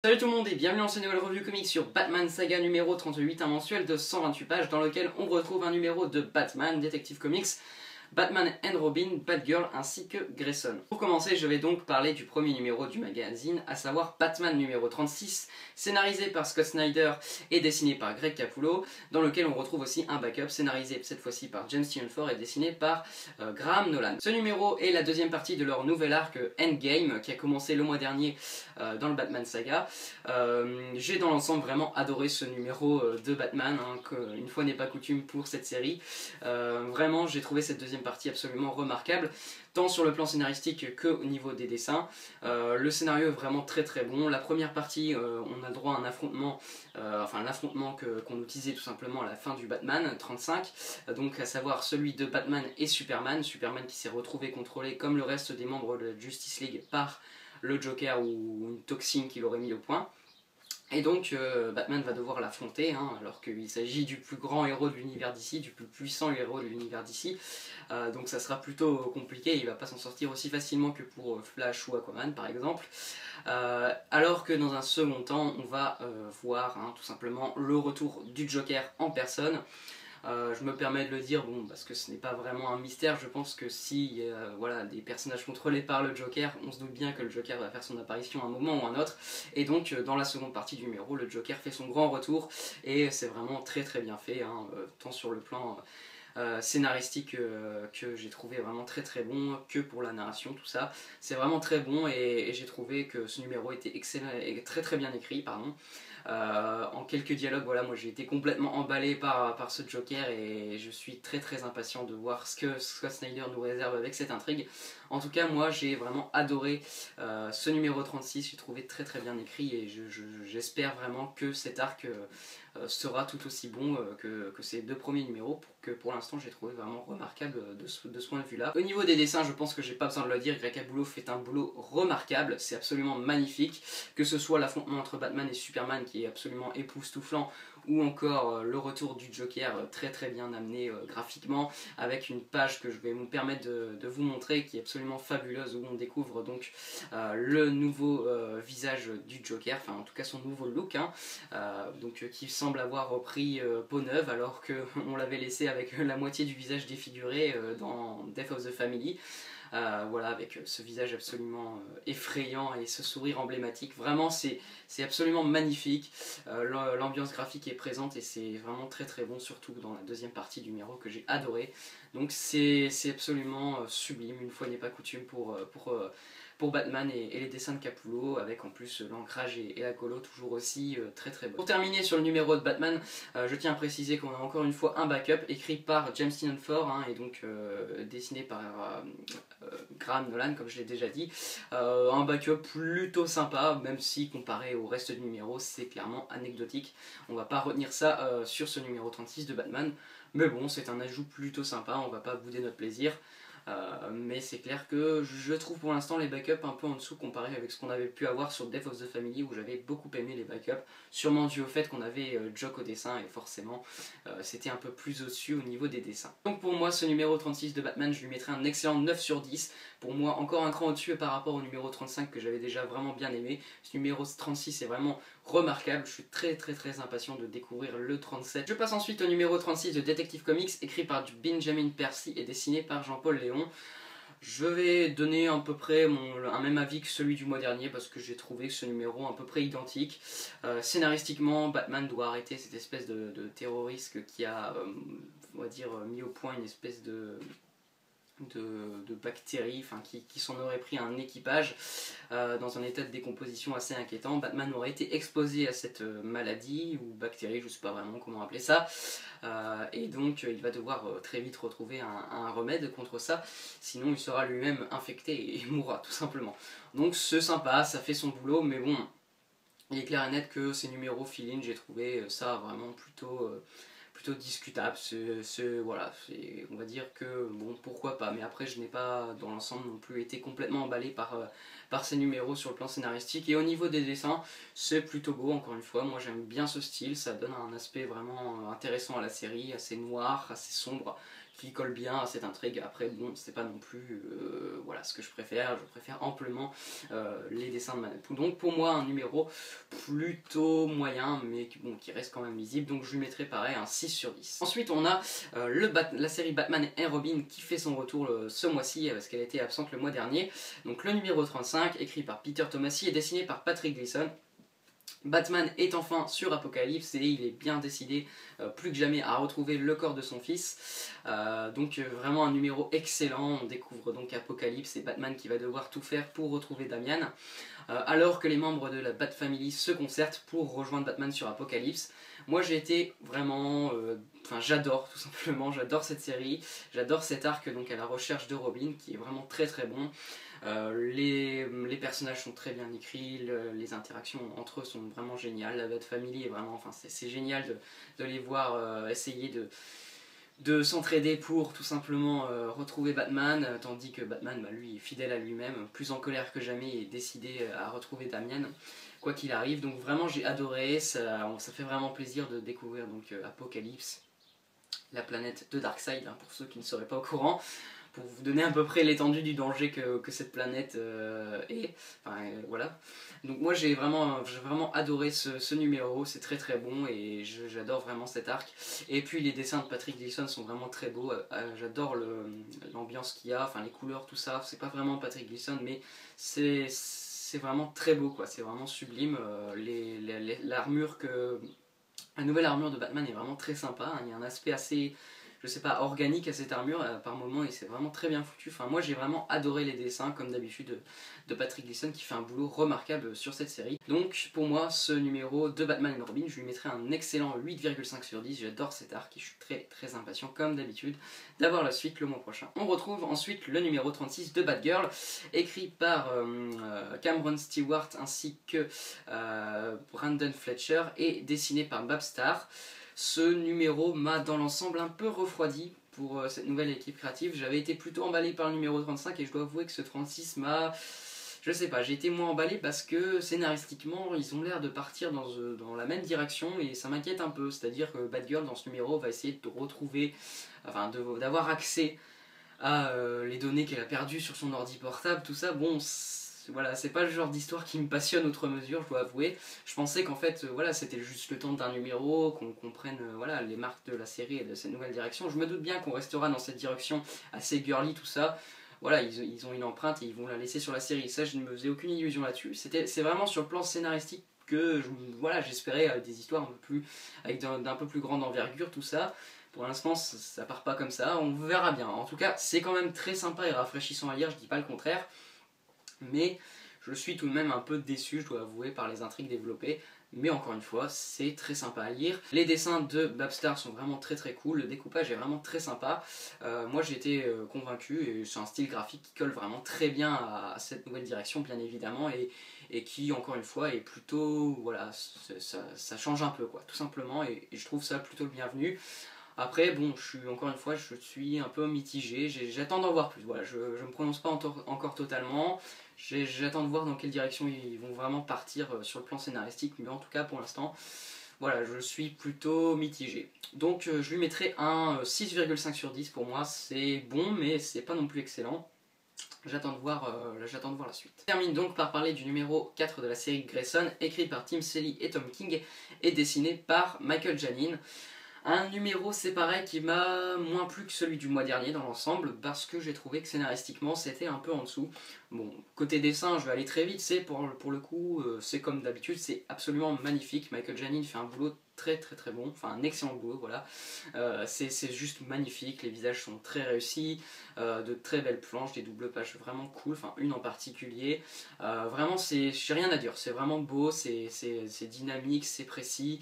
Salut tout le monde et bienvenue dans cette nouvelle review comics sur Batman Saga numéro 38, un mensuel de 128 pages dans lequel on retrouve un numéro de Batman, Detective Comics, Batman and Robin, Batgirl ainsi que Grayson. Pour commencer, je vais donc parler du premier numéro du magazine, à savoir Batman numéro 36, scénarisé par Scott Snyder et dessiné par Greg Capullo, dans lequel on retrouve aussi un backup scénarisé cette fois-ci par James Tynion et dessiné par Graham Nolan. Ce numéro est la deuxième partie de leur nouvel arc Endgame qui a commencé le mois dernier dans le Batman Saga. J'ai dans l'ensemble vraiment adoré ce numéro de Batman, une fois n'est pas coutume pour cette série. Vraiment j'ai trouvé cette deuxième partie absolument remarquable, tant sur le plan scénaristique que au niveau des dessins. Le scénario est vraiment très bon. La première partie, on a droit à un affrontement, qu'on utilisait tout simplement à la fin du Batman 35, donc à savoir celui de Batman et Superman qui s'est retrouvé contrôlé comme le reste des membres de la Justice League par le Joker ou une toxine qu'il aurait mis au point. Et donc Batman va devoir l'affronter, alors qu'il s'agit du plus grand héros de l'univers d'ici, du plus puissant héros de l'univers d'ici. Donc ça sera plutôt compliqué, il va pas s'en sortir aussi facilement que pour Flash ou Aquaman par exemple. Alors que dans un second temps, on va voir tout simplement le retour du Joker en personne. Je me permets de le dire, parce que ce n'est pas vraiment un mystère. Je pense que si des personnages contrôlés par le Joker, on se doute bien que le Joker va faire son apparition à un moment ou à un autre. Et donc dans la seconde partie du numéro, le Joker fait son grand retour et c'est vraiment très bien fait, tant sur le plan scénaristique que j'ai trouvé vraiment très bon, que pour la narration, tout ça. C'est vraiment très bon et j'ai trouvé que ce numéro était excellent et très bien écrit, pardon. En quelques dialogues, moi j'ai été complètement emballé par ce Joker et je suis très impatient de voir ce que Scott Snyder nous réserve avec cette intrigue. En tout cas, moi j'ai vraiment adoré ce numéro 36, j'ai trouvé très bien écrit et j'espère vraiment que cet arc sera tout aussi bon que ces deux premiers numéros, pour l'instant j'ai trouvé vraiment remarquable de ce point de vue là. Au niveau des dessins, je pense que j'ai pas besoin de le dire, Greg Capullo fait un boulot remarquable, c'est absolument magnifique, que ce soit l'affrontement entre Batman et Superman qui est absolument époustouflant, ou encore le retour du Joker très bien amené graphiquement, avec une page que je vais me permettre de vous montrer qui est absolument fabuleuse, où on découvre donc le nouveau visage du Joker, enfin en tout cas son nouveau look, qui semble avoir repris peau neuve alors qu'on l'avait laissé avec la moitié du visage défiguré dans Death of the Family. Avec ce visage absolument effrayant et ce sourire emblématique. Vraiment c'est absolument magnifique, l'ambiance graphique est présente et c'est vraiment très bon, surtout dans la deuxième partie du numéro que j'ai adoré. Donc c'est absolument sublime, une fois n'est pas coutume pour Batman et les dessins de Capullo, avec en plus l'ancrage et la colo toujours aussi très bon. Pour terminer sur le numéro de Batman, je tiens à préciser qu'on a encore une fois un backup écrit par James Tynion et donc dessiné par Graham Nolan, comme je l'ai déjà dit. Un backup plutôt sympa, même si comparé au reste du numéro c'est clairement anecdotique. On va pas retenir ça sur ce numéro 36 de Batman, mais bon, c'est un ajout plutôt sympa, on va pas bouder notre plaisir. Mais c'est clair que je trouve pour l'instant les backups un peu en dessous comparé avec ce qu'on avait pu avoir sur Death of the Family, où j'avais beaucoup aimé les backups, sûrement dû au fait qu'on avait Jock au dessin et forcément c'était un peu plus au-dessus au niveau des dessins. Donc pour moi ce numéro 36 de Batman, je lui mettrai un excellent 9 sur 10, pour moi encore un cran au-dessus par rapport au numéro 35 que j'avais déjà vraiment bien aimé. Ce numéro 36 est vraiment remarquable, je suis très impatient de découvrir le 37. Je passe ensuite au numéro 36 de Detective Comics, écrit par Benjamin Percy et dessiné par Jean-Paul Léon. Je vais donner à peu près un même avis que celui du mois dernier, parce que j'ai trouvé ce numéro à peu près identique. Scénaristiquement, Batman doit arrêter cette espèce de terroriste qui a, on va dire, mis au point une espèce de bactéries, qui s'en aurait pris un équipage dans un état de décomposition assez inquiétant. Batman aurait été exposé à cette maladie ou bactérie, je ne sais pas vraiment comment appeler ça, et donc il va devoir très vite retrouver un remède contre ça, sinon il sera lui-même infecté et mourra tout simplement. Donc c'est sympa, ça fait son boulot, mais bon, il est clair et net que ces numéros fill-in, j'ai trouvé ça vraiment plutôt discutable. On va dire que bon, pourquoi pas, mais après je n'ai pas dans l'ensemble non plus été complètement emballé par ces numéros sur le plan scénaristique. Et au niveau des dessins, c'est plutôt beau, encore une fois, moi j'aime bien ce style, ça donne un aspect vraiment intéressant à la série, assez noir, assez sombre, qui colle bien à cette intrigue. Après bon, c'est pas non plus voilà ce que je préfère amplement les dessins de Manapu. Donc pour moi un numéro plutôt moyen, mais bon, qui reste quand même lisible, donc je lui mettrai pareil un 6 sur 10. Ensuite on a la série Batman et Robin qui fait son retour ce mois-ci, parce qu'elle était absente le mois dernier. Donc le numéro 35, écrit par Peter Tomasi et dessiné par Patrick Gleason. Batman est enfin sur Apocalypse et il est bien décidé plus que jamais à retrouver le corps de son fils. Donc vraiment un numéro excellent. On découvre donc Apocalypse et Batman qui va devoir tout faire pour retrouver Damian. Alors que les membres de la Bat Family se concertent pour rejoindre Batman sur Apocalypse. Moi j'ai été vraiment... Enfin j'adore tout simplement, j'adore cette série, j'adore cet arc donc à la recherche de Robin qui est vraiment très très bon. Les personnages sont très bien écrits, les interactions entre eux sont vraiment géniales, la Bat Family est vraiment, enfin c'est génial de les voir essayer de s'entraider pour tout simplement retrouver Batman, tandis que Batman lui est fidèle à lui-même, plus en colère que jamais et décidé à retrouver Damian quoi qu'il arrive. Donc vraiment j'ai adoré, ça fait vraiment plaisir de découvrir donc Apocalypse, la planète de Darkseid, hein, pour ceux qui ne seraient pas au courant, pour vous donner à peu près l'étendue du danger que cette planète est. Enfin, voilà. Donc moi j'ai vraiment adoré ce numéro, c'est très très bon et j'adore vraiment cet arc. Et puis les dessins de Patrick Gleason sont vraiment très beaux, j'adore l'ambiance qu'il y a, enfin les couleurs, tout ça. C'est pas vraiment Patrick Gleason mais c'est vraiment très beau quoi, c'est vraiment sublime. L'armure la nouvelle armure de Batman est vraiment très sympa, hein. Il y a un aspect assez, je sais pas, organique à cette armure par moment et c'est vraiment très bien foutu. Enfin, moi j'ai vraiment adoré les dessins comme d'habitude de Patrick Gleason qui fait un boulot remarquable sur cette série. Donc pour moi ce numéro de Batman et Robin, je lui mettrai un excellent 8,5 sur 10. J'adore cet arc et je suis très très impatient comme d'habitude d'avoir la suite le mois prochain. On retrouve ensuite le numéro 36 de Batgirl, écrit par Cameron Stewart ainsi que Brandon Fletcher et dessiné par Babstar. Ce numéro m'a dans l'ensemble un peu refroidi pour cette nouvelle équipe créative. J'avais été plutôt emballé par le numéro 35 et je dois avouer que ce 36 m'a... Je sais pas, j'ai été moins emballé parce que scénaristiquement ils ont l'air de partir dans la même direction et ça m'inquiète un peu. C'est-à-dire que Batgirl dans ce numéro va essayer de retrouver, enfin d'avoir accès à les données qu'elle a perdues sur son ordi portable, tout ça. Bon, voilà, c'est pas le genre d'histoire qui me passionne outre mesure, je dois avouer. Je pensais qu'en fait, voilà, c'était juste le temps d'un numéro, qu'on comprenne voilà, les marques de la série et de cette nouvelle direction. Je me doute bien qu'on restera dans cette direction assez girly, tout ça. Voilà, ils ont une empreinte et ils vont la laisser sur la série. Ça, je ne me faisais aucune illusion là-dessus. C'est vraiment sur le plan scénaristique que voilà, j'espérais des histoires un peu plus, avec d'un peu plus grande envergure, tout ça. Pour l'instant, ça part pas comme ça, on verra bien. En tout cas, c'est quand même très sympa et rafraîchissant à lire, je dis pas le contraire. Mais je suis tout de même un peu déçu, je dois avouer, par les intrigues développées. Mais encore une fois, c'est très sympa à lire. Les dessins de Babstar sont vraiment très très cool, le découpage est vraiment très sympa. Moi j'ai été convaincu, et c'est un style graphique qui colle vraiment très bien à cette nouvelle direction, bien évidemment, et qui, encore une fois, est plutôt... Voilà, ça change un peu, quoi, tout simplement, et je trouve ça plutôt le bienvenu. Après, bon, encore une fois, je suis un peu mitigé, j'attends d'en voir plus, voilà, je ne me prononce pas encore totalement, j'attends de voir dans quelle direction ils vont vraiment partir sur le plan scénaristique, mais en tout cas, pour l'instant, voilà, je suis plutôt mitigé. Donc, je lui mettrai un 6,5 sur 10, pour moi, c'est bon, mais c'est pas non plus excellent. J'attends de voir la suite. Je termine donc par parler du numéro 4 de la série Grayson, écrit par Tim Seeley et Tom King, et dessiné par Michael Janin. Un numéro, c'est pareil, qui m'a moins plu que celui du mois dernier dans l'ensemble, parce que j'ai trouvé que scénaristiquement c'était un peu en dessous. Bon, côté dessin, je vais aller très vite, c'est pour le coup, c'est comme d'habitude, c'est absolument magnifique. Michael Janin fait un boulot très très très bon, enfin un excellent boulot, voilà. C'est juste magnifique, les visages sont très réussis, de très belles planches, des doubles pages vraiment cool, enfin une en particulier. Vraiment, j'ai rien à dire, c'est vraiment beau, c'est dynamique, c'est précis.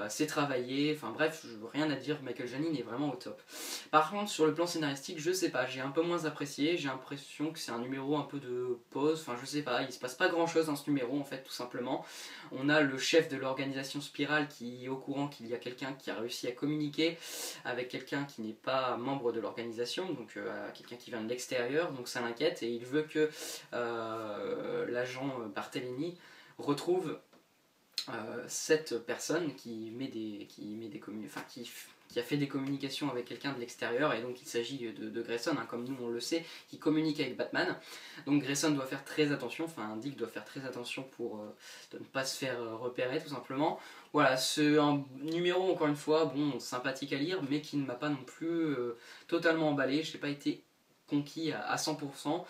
C'est travaillé, enfin bref, rien à dire, Michael Janin est vraiment au top. Par contre, sur le plan scénaristique, je sais pas, j'ai un peu moins apprécié, j'ai l'impression que c'est un numéro un peu de pause, enfin je sais pas, il se passe pas grand chose dans ce numéro en fait, tout simplement. On a le chef de l'organisation Spirale qui est au courant qu'il y a quelqu'un qui a réussi à communiquer avec quelqu'un qui n'est pas membre de l'organisation, donc quelqu'un qui vient de l'extérieur, donc ça l'inquiète et il veut que l'agent Barthélemy retrouve cette personne qui qui a fait des communications avec quelqu'un de l'extérieur, et donc il s'agit de Grayson, hein, comme nous on le sait, qui communique avec Batman. Donc Grayson doit faire très attention, enfin Dick doit faire très attention pour de ne pas se faire repérer tout simplement. Voilà, c'est un numéro encore une fois, bon, sympathique à lire, mais qui ne m'a pas non plus totalement emballé, je n'ai pas été conquis à 100%.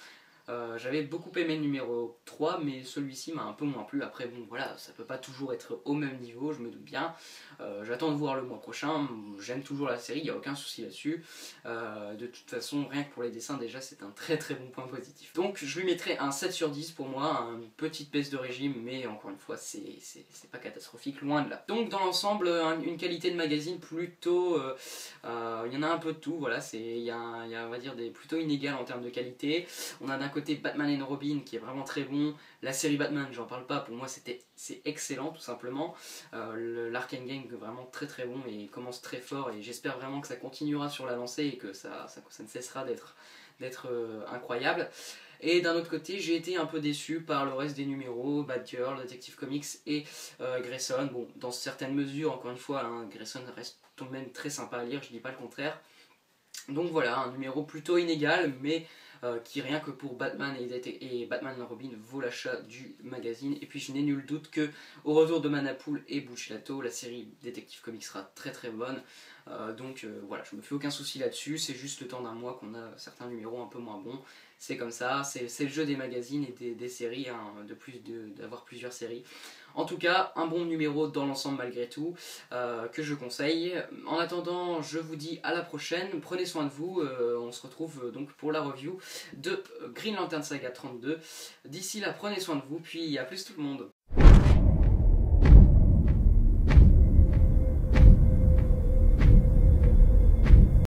J'avais beaucoup aimé le numéro 3, mais celui-ci m'a un peu moins plu. Après bon voilà, ça peut pas toujours être au même niveau, je me doute bien. J'attends de voir le mois prochain, j'aime toujours la série, il n'y a aucun souci là-dessus. De toute façon, rien que pour les dessins déjà c'est un très très bon point positif. Donc je lui mettrai un 7 sur 10 pour moi, une petite baisse de régime, mais encore une fois c'est pas catastrophique, loin de là. Donc dans l'ensemble, une qualité de magazine plutôt... il y en a un peu de tout, voilà, il y a on va dire plutôt inégal en termes de qualité. On a d'un côté Batman and Robin qui est vraiment très bon, la série Batman j'en parle pas, pour moi c'est excellent tout simplement, l'Arcane Gang vraiment très très bon et commence très fort, et j'espère vraiment que ça continuera sur la lancée et que ça ne cessera d'être incroyable. Et d'un autre côté, j'ai été un peu déçu par le reste des numéros, Batgirl, Detective Comics et Grayson. Bon, dans certaines mesures, encore une fois, hein, Grayson reste tout de même très sympa à lire, je dis pas le contraire. Donc voilà, un numéro plutôt inégal, mais qui rien que pour Batman et Batman et Robin vaut l'achat du magazine. Et puis je n'ai nul doute que au retour de Manapool et Buccellato, la série Detective Comics sera très très bonne. Donc voilà, je me fais aucun souci là-dessus, c'est juste le temps d'un mois qu'on a certains numéros un peu moins bons. C'est comme ça, c'est le jeu des magazines et des séries, hein, d'avoir plusieurs séries. En tout cas, un bon numéro dans l'ensemble malgré tout, que je conseille. En attendant, je vous dis à la prochaine, prenez soin de vous, on se retrouve donc pour la review de Green Lantern Saga 32. D'ici là, prenez soin de vous, puis à plus tout le monde.